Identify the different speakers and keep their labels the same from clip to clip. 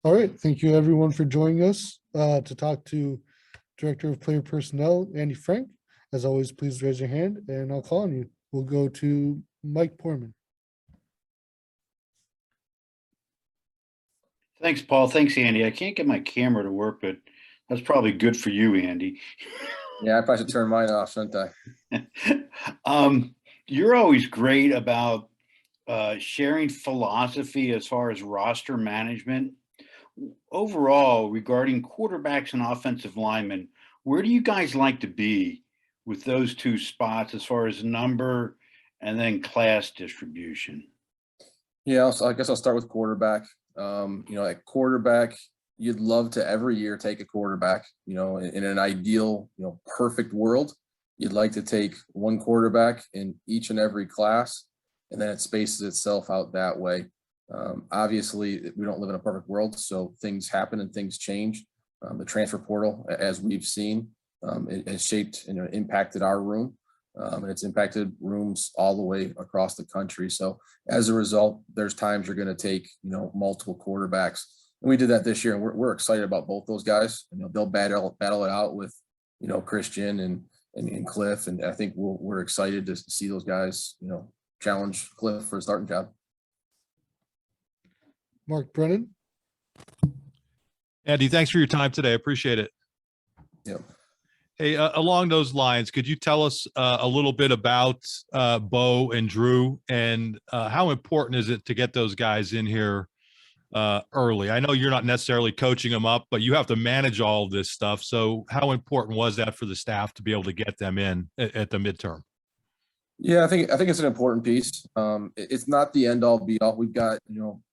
Speaker 1: All right. Thank you, everyone, for joining us to talk to Director of Player Personnel, Andy Frank. As always, please raise your hand and I'll call on you. We'll go to Mike Porman.
Speaker 2: Thanks, Paul. Thanks, Andy. I can't get my camera to work, but that's probably good for you, Andy.
Speaker 3: Yeah, I probably should turn mine off, shouldn't
Speaker 2: I? You're always great about sharing philosophy as far as roster management. Overall, regarding quarterbacks and offensive linemen, where do you guys like to be with those two spots as far as number and then class distribution?
Speaker 3: Yeah, so I guess I'll start with quarterback. At quarterback, you'd love to every year take a quarterback. In an ideal, perfect world, you'd like to take one quarterback in each and every class, and then it spaces itself out that way. Obviously, we don't live in a perfect world, so things happen and things change. The transfer portal, as we've seen, it has shaped and impacted our room. And it's impacted rooms all the way across the country. So as a result, there's times you're going to take, multiple quarterbacks. And we did that this year, and we're excited about both those guys. They'll battle it out with, Christian and Cliff. And I think we're excited to see those guys, challenge Cliff for a starting job.
Speaker 1: Mark Brennan.
Speaker 4: Andy, thanks for your time today. I appreciate it.
Speaker 3: Yeah.
Speaker 4: Hey, along those lines, could you tell us a little bit about Bo and Drew, and how important is it to get those guys in here early? I know you're not necessarily coaching them up, but you have to manage all of this stuff. So how important was that for the staff to be able to get them in at the midterm?
Speaker 3: Yeah, I think it's an important piece. It's not the end all be all. We've got,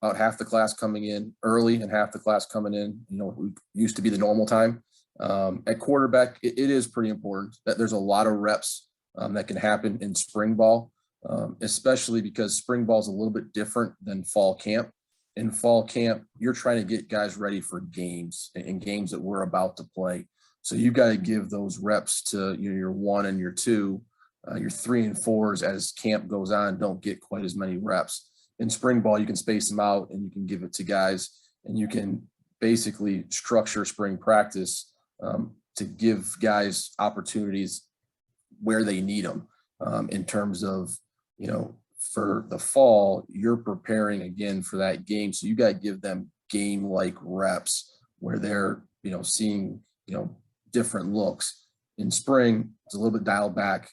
Speaker 3: about half the class coming in early and half the class coming in, we used to be the normal time. At quarterback, it is pretty important that there's a lot of reps that can happen in spring ball, especially because spring ball is a little bit different than fall camp. In fall camp, you're trying to get guys ready for games and games that we're about to play. So you've got to give those reps to your 1 and your 2, your 3 and 4s as camp goes on, don't get quite as many reps. In spring ball, you can space them out and you can give it to guys, and you can basically structure spring practice to give guys opportunities where they need them. In terms of, for the fall, you're preparing again for that game. So you got to give them game-like reps where they're, seeing, different looks. In spring, it's a little bit dialed back.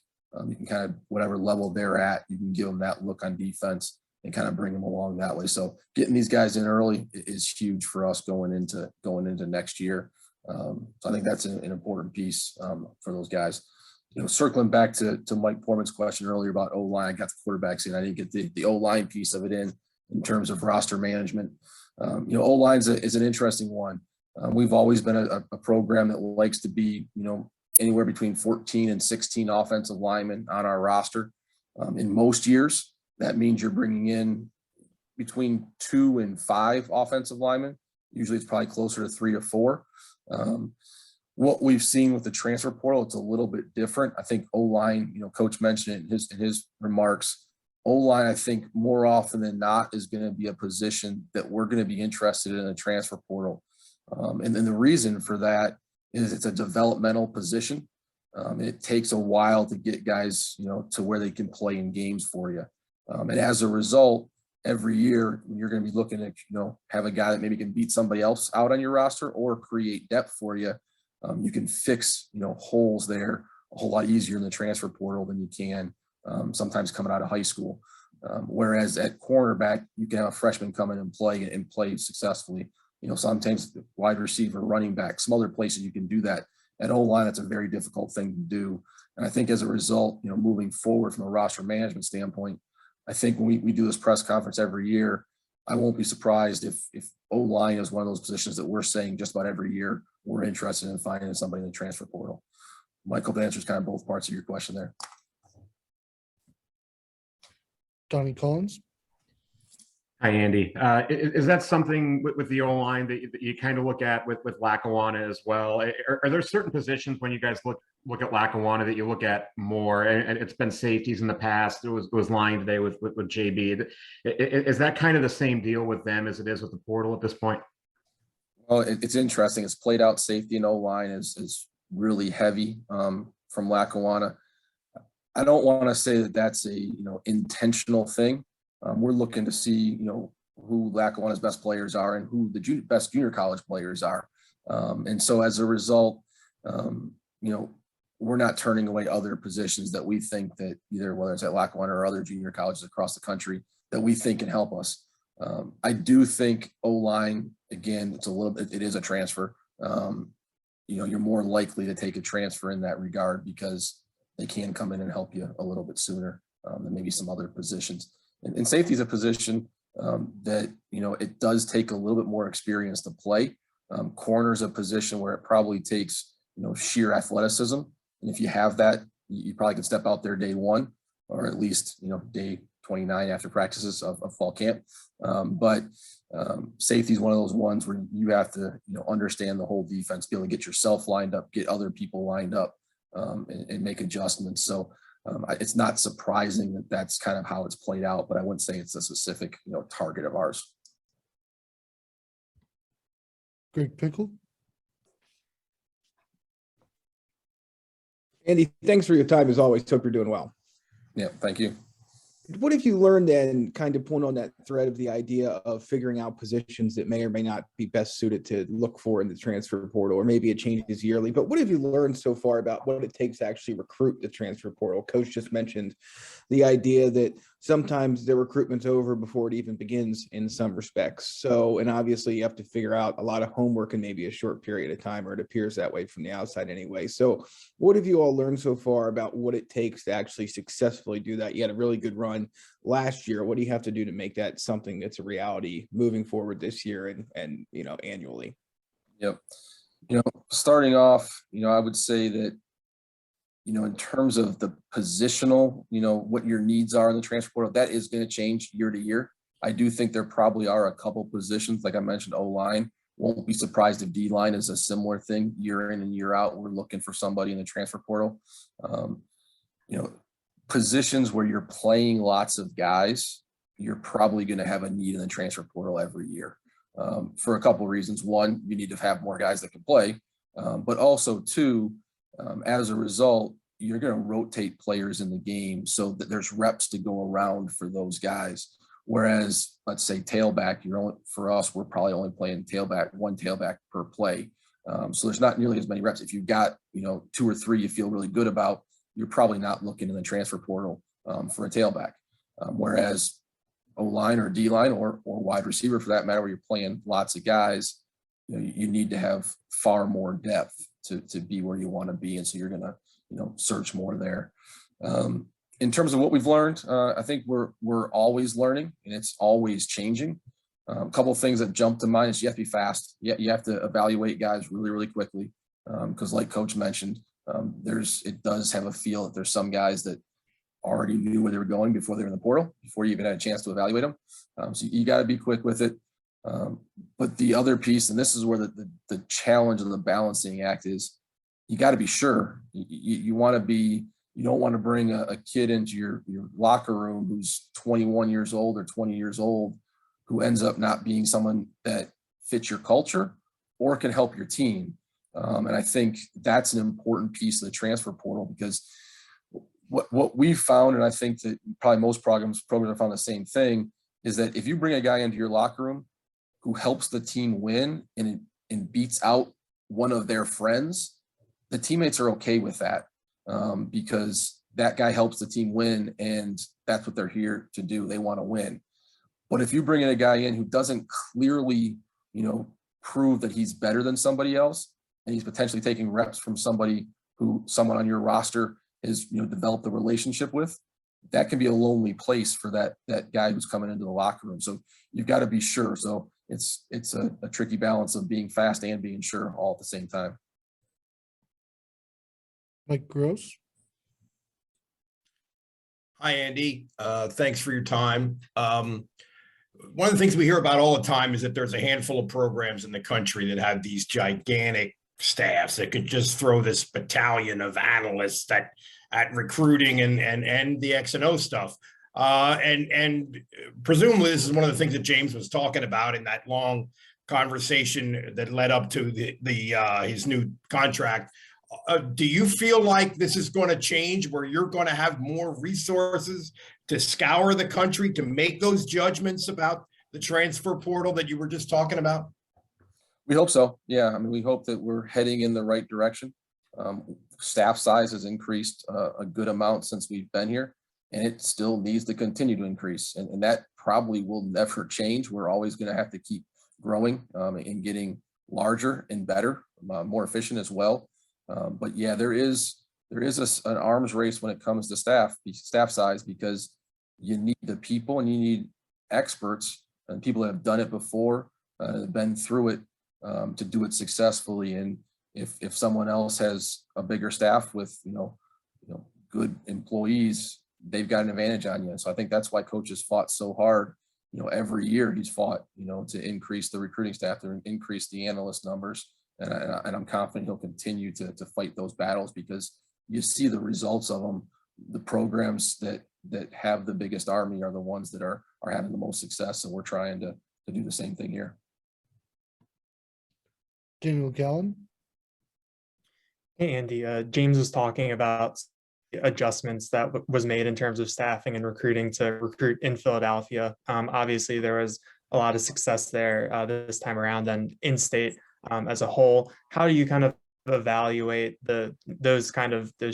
Speaker 3: You can kind of, whatever level they're at, you can give them that look on defense and kind of bring them along that way. So getting these guys in early is huge for us going into next year. So I think that's an important piece for those guys. Circling back to Mike Portman's question earlier about O-line, I got the quarterbacks in. I didn't get the O-line piece of it in terms of roster management. O-line is an interesting one. We've always been a program that likes to be, anywhere between 14 and 16 offensive linemen on our roster. In most years, that means you're bringing in between 2 and 5 offensive linemen. Usually it's probably closer to 3 to 4. What we've seen with the transfer portal, it's a little bit different. I think O-line, Coach mentioned it in his remarks. O-line, I think more often than not is going to be a position that we're going to be interested in the transfer portal. And then the reason for that is it's a developmental position. It takes a while to get guys, to where they can play in games for you. And as a result, every year you're going to be looking at, have a guy that maybe can beat somebody else out on your roster or create depth for you. You can fix, holes there a whole lot easier in the transfer portal than you can sometimes coming out of high school. Whereas at cornerback, you can have a freshman come in and play successfully. Sometimes wide receiver, running back, some other places you can do that. At O-line, it's a very difficult thing to do. And I think as a result, moving forward from a roster management standpoint, I think when we do this press conference every year, I won't be surprised if O-line is one of those positions that we're saying just about every year we're interested in finding somebody in the transfer portal. Michael, that answers kind of both parts of your question there.
Speaker 1: Donnie Collins.
Speaker 5: Hi, Andy. Is that something with the O-line that you kind of look at with Lackawanna as well? Are there certain positions when you guys look at Lackawanna that you look at more? And it's been safeties in the past. It was line today with JB. Is that kind of the same deal with them as it is with the portal at this point?
Speaker 3: Well, it's interesting. It's played out. Safety and O-line is really heavy from Lackawanna. I don't want to say that that's a intentional thing. We're looking to see who Lackawanna's best players are and who the best junior college players are. And so as a result, we're not turning away other positions that we think that either whether it's at Lackawanna or other junior colleges across the country that we think can help us. I do think O-line, again, it is a transfer. You're more likely to take a transfer in that regard because they can come in and help you a little bit sooner than maybe some other positions. And safety is a position that, it does take a little bit more experience to play. Corner is a position where it probably takes, sheer athleticism. And if you have that, you probably can step out there day one, or at least, day 29 after practices of fall camp. But safety is one of those ones where you have to, understand the whole defense, be able to get yourself lined up, get other people lined up, and make adjustments. So it's not surprising that that's kind of how it's played out, but I wouldn't say it's a specific, target of ours.
Speaker 1: Greg Pickle.
Speaker 6: Andy, thanks for your time as always. Hope you're doing well.
Speaker 3: Yeah, thank you.
Speaker 6: What have you learned then, kind of pulling on that thread of the idea of figuring out positions that may or may not be best suited to look for in the transfer portal, or maybe it changes yearly, but what have you learned so far about what it takes to actually recruit the transfer portal? Coach just mentioned the idea that sometimes the recruitment's over before it even begins in some respects. So, and obviously you have to figure out a lot of homework in maybe a short period of time, or it appears that way from the outside anyway. So what have you all learned so far about what it takes to actually successfully do that? You had a really good run last year. What do you have to do to make that something that's a reality moving forward this year and annually?
Speaker 3: Yep. Starting off, I would say that, in terms of the positional, what your needs are in the transfer portal, that is going to change year to year. I do think there probably are a couple positions, like I mentioned, O-line. Won't be surprised if D-line is a similar thing year in and year out. We're looking for somebody in the transfer portal. Positions where you're playing lots of guys, you're probably going to have a need in the transfer portal every year for a couple of reasons. One, you need to have more guys that can play, but also two, as a result, you're going to rotate players in the game so that there's reps to go around for those guys. Whereas, let's say tailback, for us, we're probably only playing one tailback per play. So there's not nearly as many reps. If you've got, 2 or 3 you feel really good about, you're probably not looking in the transfer portal for a tailback. Whereas O-line or D-line or wide receiver, for that matter, where you're playing lots of guys, you need to have far more depth to be where you want to be. And so you're going to, search more there. In terms of what we've learned, I think we're always learning and it's always changing. A couple of things that jump to mind is you have to be fast. You have to evaluate guys really, really quickly. Because like Coach mentioned, it does have a feel that there's some guys that already knew where they were going before they were in the portal, before you even had a chance to evaluate them. So you got to be quick with it. But the other piece, and this is where the challenge of the balancing act is, you got to be sure. You don't want to bring a kid into your locker room who's 21 years old or 20 years old, who ends up not being someone that fits your culture or can help your team. And I think that's an important piece of the transfer portal, because what we've found, and I think that probably most programs have found the same thing, is that if you bring a guy into your locker room who helps the team win and beats out one of their friends, the teammates are okay with that, because that guy helps the team win, and that's what they're here to do. They want to win. But if you bring in a guy in who doesn't clearly, prove that he's better than somebody else, and he's potentially taking reps from someone on your roster has, developed a relationship with, that can be a lonely place for that guy who's coming into the locker room. So you've got to be sure. So it's a tricky balance of being fast and being sure all at the same time.
Speaker 1: Mike Gross.
Speaker 7: Hi, Andy. Thanks for your time. One of the things we hear about all the time is that there's a handful of programs in the country that have these gigantic staffs that could just throw this battalion of analysts at recruiting and the X and O stuff. And presumably this is one of the things that James was talking about in that long conversation that led up to his new contract. Do you feel like this is going to change where you're going to have more resources to scour the country to make those judgments about the transfer portal that you were just talking about?
Speaker 3: We hope so. Yeah. I mean, we hope that we're heading in the right direction. Staff size has increased a good amount since we've been here, and it still needs to continue to increase. And that probably will never change. We're always going to have to keep growing and getting larger and better, more efficient as well. But yeah, there is an arms race when it comes to staff size, because you need the people and you need experts and people that have done it before, been through it, to do it successfully. And if someone else has a bigger staff with good employees, they've got an advantage on you. So I think that's why Coach has fought so hard. Every year he's fought to increase the recruiting staff, to increase the analyst numbers. And I'm confident he'll continue to fight those battles, because you see the results of them. The programs that have the biggest army are the ones that are having the most success. And we're trying to do the same thing here.
Speaker 1: Daniel Gallen.
Speaker 8: Hey, Andy. James was talking about adjustments that was made in terms of staffing and recruiting to recruit in Philadelphia. Obviously, there was a lot of success there this time around, and in-state as a whole. How do you kind of evaluate those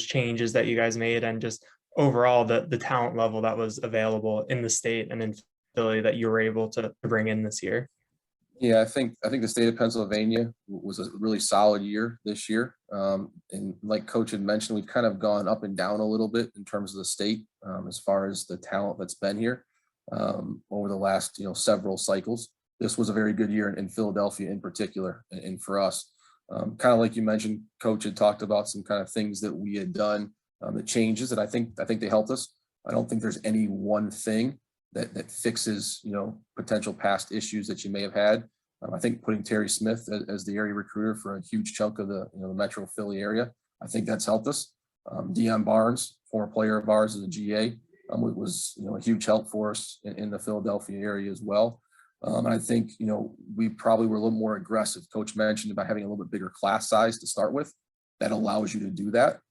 Speaker 8: changes that you guys made, and just overall the talent level that was available in the state and in Philly that you were able to bring in this year?
Speaker 3: Yeah, I think the state of Pennsylvania was a really solid year this year. And like Coach had mentioned, we've kind of gone up and down a little bit in terms of the state as far as the talent that's been here over the last several cycles. This was a very good year in Philadelphia in particular, and for us, kind of like you mentioned, Coach had talked about some kind of things that we had done, the changes that I think they helped us. I don't think there's any one thing that fixes potential past issues that you may have had. I think putting Terry Smith as the area recruiter for a huge chunk of the the Metro Philly area, I think that's helped us. Deion Barnes, former player of ours as a GA, was a huge help for us in the Philadelphia area as well. And I think we probably were a little more aggressive. Coach mentioned about having a little bit bigger class size to start with. That allows you to do that.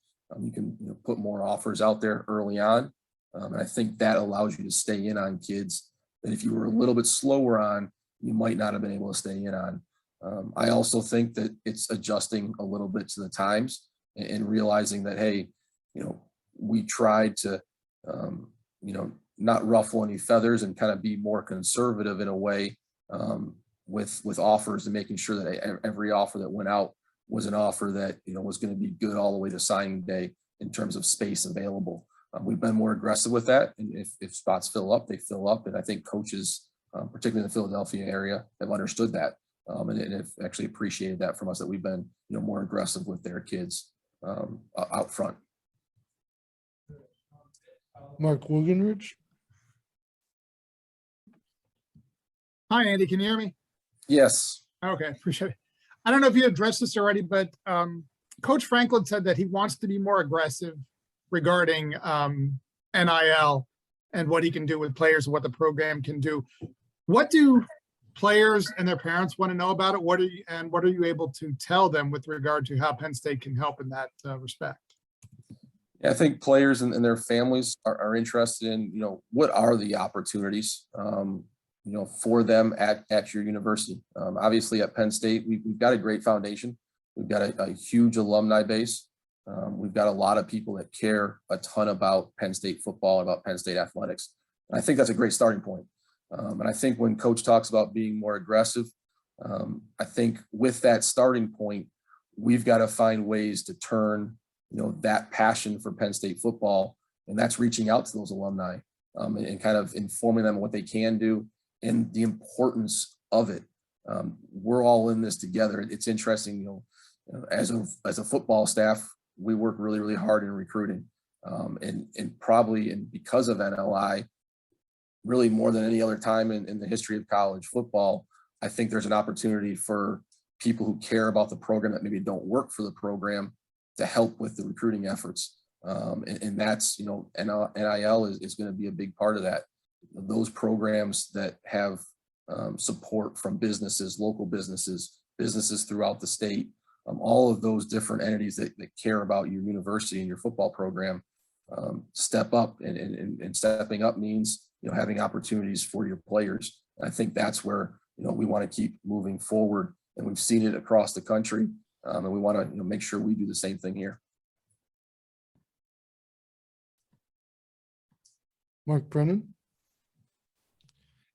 Speaker 3: You can put more offers out there early on. And I think that allows you to stay in on kids that if you were a little bit slower on, you might not have been able to stay in on. I also think that it's adjusting a little bit to the times and realizing that, hey, we tried to, not ruffle any feathers and kind of be more conservative in a way with offers, and making sure that every offer that went out was an offer that, was going to be good all the way to signing day in terms of space available. We've been more aggressive with that, and if spots fill up, they fill up. And I think coaches, particularly in the Philadelphia area, have understood that and have actually appreciated that from us, that we've been more aggressive with their kids out front.
Speaker 1: Mark Wogenrich.
Speaker 9: Hi, Andy. Can you hear me?
Speaker 3: Yes.
Speaker 9: Okay, appreciate it. I don't know if you addressed this already, but Coach Franklin said that he wants to be more aggressive regarding NIL and what he can do with players and what the program can do. What do players and their parents want to know about it? What are you able to tell them with regard to how Penn State can help in that respect?
Speaker 3: Yeah, I think players and their families are interested in, what are the opportunities, for them at your university. Obviously at Penn State, we've got a great foundation. We've got a huge alumni base. We've got a lot of people that care a ton about Penn State football, about Penn State athletics. And I think that's a great starting point. And I think when Coach talks about being more aggressive, I think with that starting point, we've got to find ways to turn, that passion for Penn State football, and that's reaching out to those alumni and kind of informing them what they can do and the importance of it. We're all in this together. It's interesting, as a football staff, we work really, really hard in recruiting, and because of NLI, really more than any other time in the history of college football, I think there's an opportunity for people who care about the program that maybe don't work for the program to help with the recruiting efforts. And that's, NIL is going to be a big part of that. Those programs that have support from businesses, local businesses, businesses throughout the state, all of those different entities that care about your university and your football program step up, and stepping up means, having opportunities for your players. And I think that's where, we want to keep moving forward, and we've seen it across the country, and we want to, make sure we do the same thing here.
Speaker 1: Mark Brennan.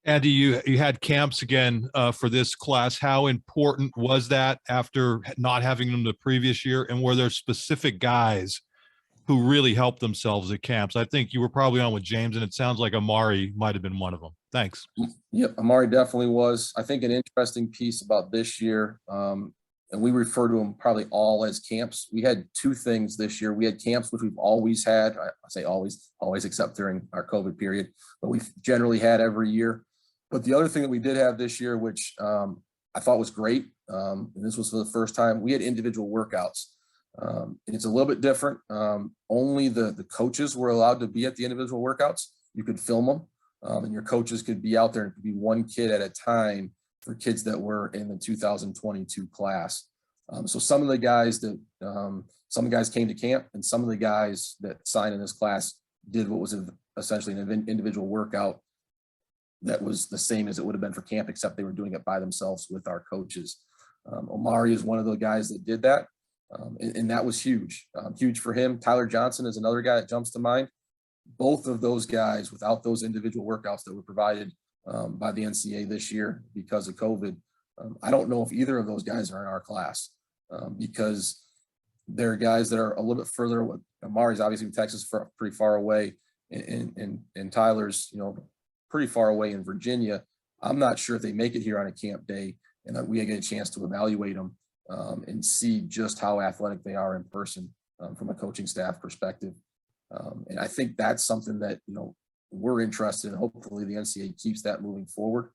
Speaker 4: Andy, you had camps again for this class. How important was that after not having them the previous year? And were there specific guys who really helped themselves at camps? I think you were probably on with James, and it sounds like Amari might have been one of them. Thanks.
Speaker 3: Yep, Amari definitely was. I think an interesting piece about this year, and we refer to them probably all as camps. We had two things this year. We had camps, which we've always had. I say always except during our COVID period, but we've generally had every year. But the other thing that we did have this year, which I thought was great, and this was for the first time, we had individual workouts. And it's a little bit different. Only the coaches were allowed to be at the individual workouts. You could film them, and your coaches could be out there. It could be one kid at a time for kids that were in the 2022 class. So some of the guys came to camp, and some of the guys that signed in this class did what was essentially an individual workout that was the same as it would have been for camp, except they were doing it by themselves with our coaches. Omari is one of the guys that did that. And that was huge, huge for him. Tyler Johnson is another guy that jumps to mind. Both of those guys, without those individual workouts that were provided by the NCAA this year because of COVID, I don't know if either of those guys are in our class because they're guys that are a little bit further. Amari's obviously in Texas, pretty far away, and Tyler's, pretty far away in Virginia. I'm not sure if they make it here on a camp day, and we get a chance to evaluate them and see just how athletic they are in person from a coaching staff perspective. And I think that's something that, we're interested in. Hopefully the NCAA keeps that moving forward.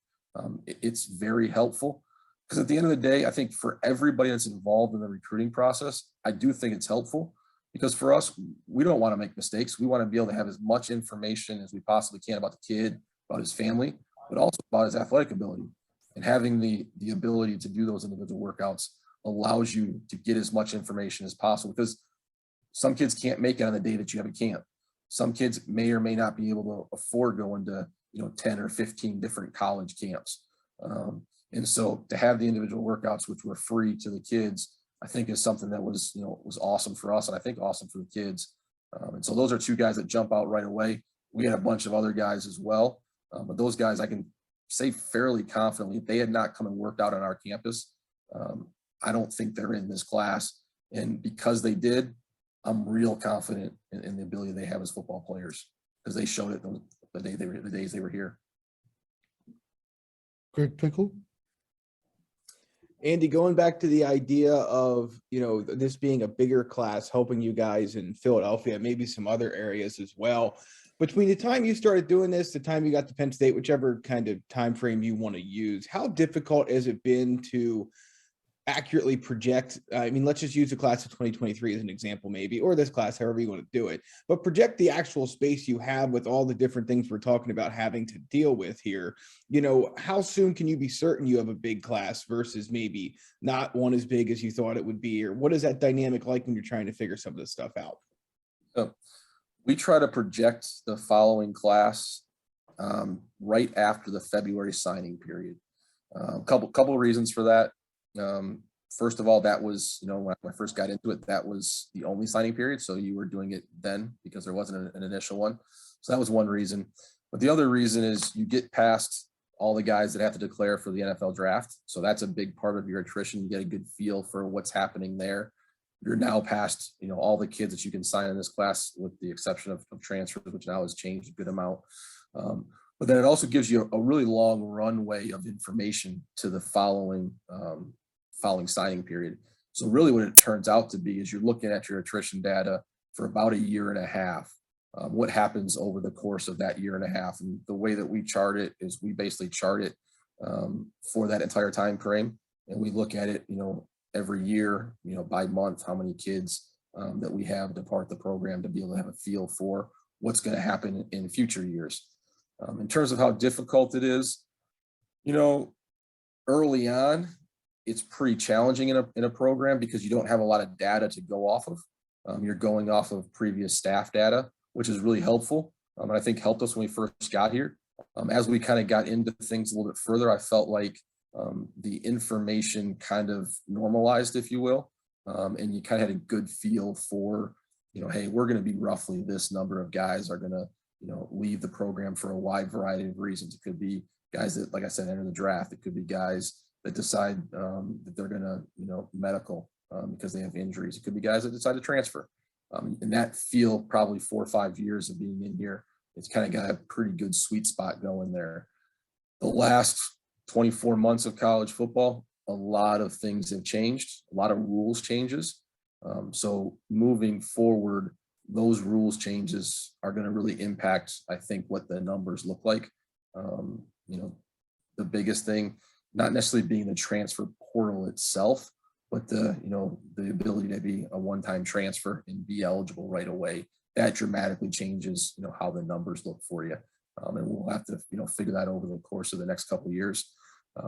Speaker 3: It's very helpful because at the end of the day, I think for everybody that's involved in the recruiting process, I do think it's helpful because for us, we don't want to make mistakes. We want to be able to have as much information as we possibly can about the kid, about his family, but also about his athletic ability. And having the ability to do those individual workouts allows you to get as much information as possible because some kids can't make it on the day that you have a camp. Some kids may or may not be able to afford going to, 10 or 15 different college camps. And so to have the individual workouts, which were free to the kids, I think is something that was, was awesome for us. And I think awesome for the kids. And so those are two guys that jump out right away. We had a bunch of other guys as well. But those guys, I can say fairly confidently, if they had not come and worked out on our campus, I don't think they're in this class. And because they did, I'm real confident in the ability they have as football players because they showed it the days they were here.
Speaker 1: Greg Pickle.
Speaker 6: Andy, going back to the idea of, this being a bigger class, helping you guys in Philadelphia, maybe some other areas as well. Between the time you started doing this, the time you got to Penn State, whichever kind of time frame you want to use, how difficult has it been to accurately project? I mean, let's just use the class of 2023 as an example, maybe, or this class, however you want to do it, but project the actual space you have with all the different things we're talking about having to deal with here. How soon can you be certain you have a big class versus maybe not one as big as you thought it would be? Or what is that dynamic like when you're trying to figure some of this stuff out?
Speaker 3: So we try to project the following class right after the February signing period. Couple of reasons for that. First of all, that was, when I first got into it, that was the only signing period. So you were doing it then because there wasn't an initial one. So that was one reason. But the other reason is you get past all the guys that have to declare for the NFL draft. So that's a big part of your attrition. You get a good feel for what's happening there. You're now past, all the kids that you can sign in this class with the exception of transfers, which now has changed a good amount. But then it also gives you a really long runway of information to the following signing period. So really what it turns out to be is you're looking at your attrition data for about a year and a half. What happens over the course of that year and a half. And the way that we chart it is we basically chart it for that entire time frame. And we look at it, every year, by month, how many kids that we have depart the program to be able to have a feel for what's going to happen in future years. In terms of how difficult it is, You know, early on, it's pretty challenging in a program because you don't have a lot of data to go off of. You're going off of previous staff data, which is really helpful. And I think helped us when we first got here. As we kind of got into things a little bit further, I felt like the information kind of normalized, if you will. And you kind of had a good feel for, you know, hey, we're going to be roughly this number of guys are going to, you know, leave the program for a wide variety of reasons. It could be guys that, like I said, enter the draft. It could be guys that decide that they're going to, you know, medical because they have injuries. It could be guys that decide to transfer. And that feel probably 4 or 5 years of being in here, it's kind of got a pretty good sweet spot going there. The last 24 months of college football, a lot of things have changed, a lot of rules changes. So moving forward, those rules changes are going to really impact, I think, what the numbers look like. You know, the biggest thing, not necessarily being the transfer portal itself, but the, you know, the ability to be a one-time transfer and be eligible right away. That dramatically changes, you know, how the numbers look for you. And we'll have to, you know, figure that over the course of the next couple of years.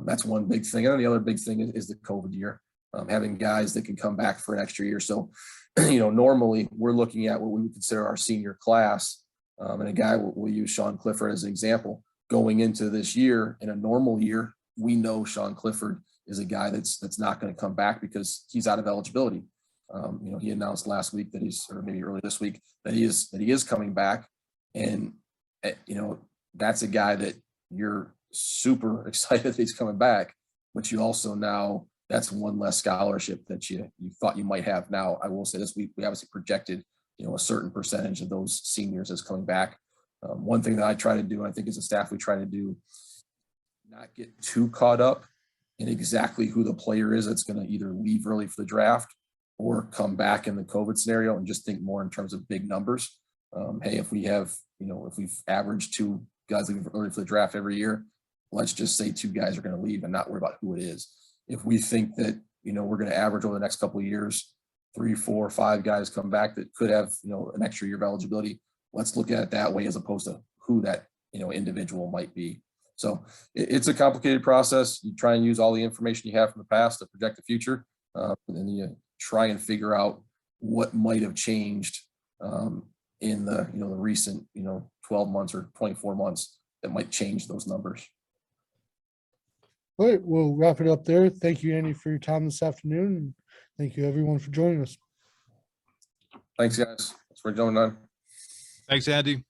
Speaker 3: That's one big thing. And then the other big thing is the COVID year, having guys that can come back for an extra year. So, you know, normally we're looking at what we would consider our senior class. And a guy, we'll use Sean Clifford as an example. Going into this year, in a normal year, we know Sean Clifford is a guy that's not going to come back because he's out of eligibility. You know, he announced last week that he's, or maybe early this week, that he is coming back. And, you know, that's a guy that you're super excited that he's coming back, but you also now, that's one less scholarship that you thought you might have. Now, I will say this, we obviously projected, you know, a certain percentage of those seniors as coming back. One thing that I try to do, and I think as a staff, we try to do, not get too caught up in exactly who the player is that's going to either leave early for the draft or come back in the COVID scenario, and just think more in terms of big numbers. Hey, if we have, you know, if we've averaged 2 guys leaving early for the draft every year, let's just say 2 guys are going to leave and not worry about who it is. If we think that, you know, we're going to average over the next couple of years, 3, 4, 5 guys come back that could have, you know, an extra year of eligibility, let's look at it that way as opposed to who that, you know, individual might be. So it's a complicated process. You try and use all the information you have from the past to project the future, and then you try and figure out what might have changed in the, you know, the recent, you know, 12 months or 24 months that might change those numbers.
Speaker 1: All right, we'll wrap it up there. Thank you, Andy, for your time this afternoon. And thank you, everyone, for joining us.
Speaker 3: Thanks, guys. Thanks for joining on.
Speaker 4: Thanks, Andy.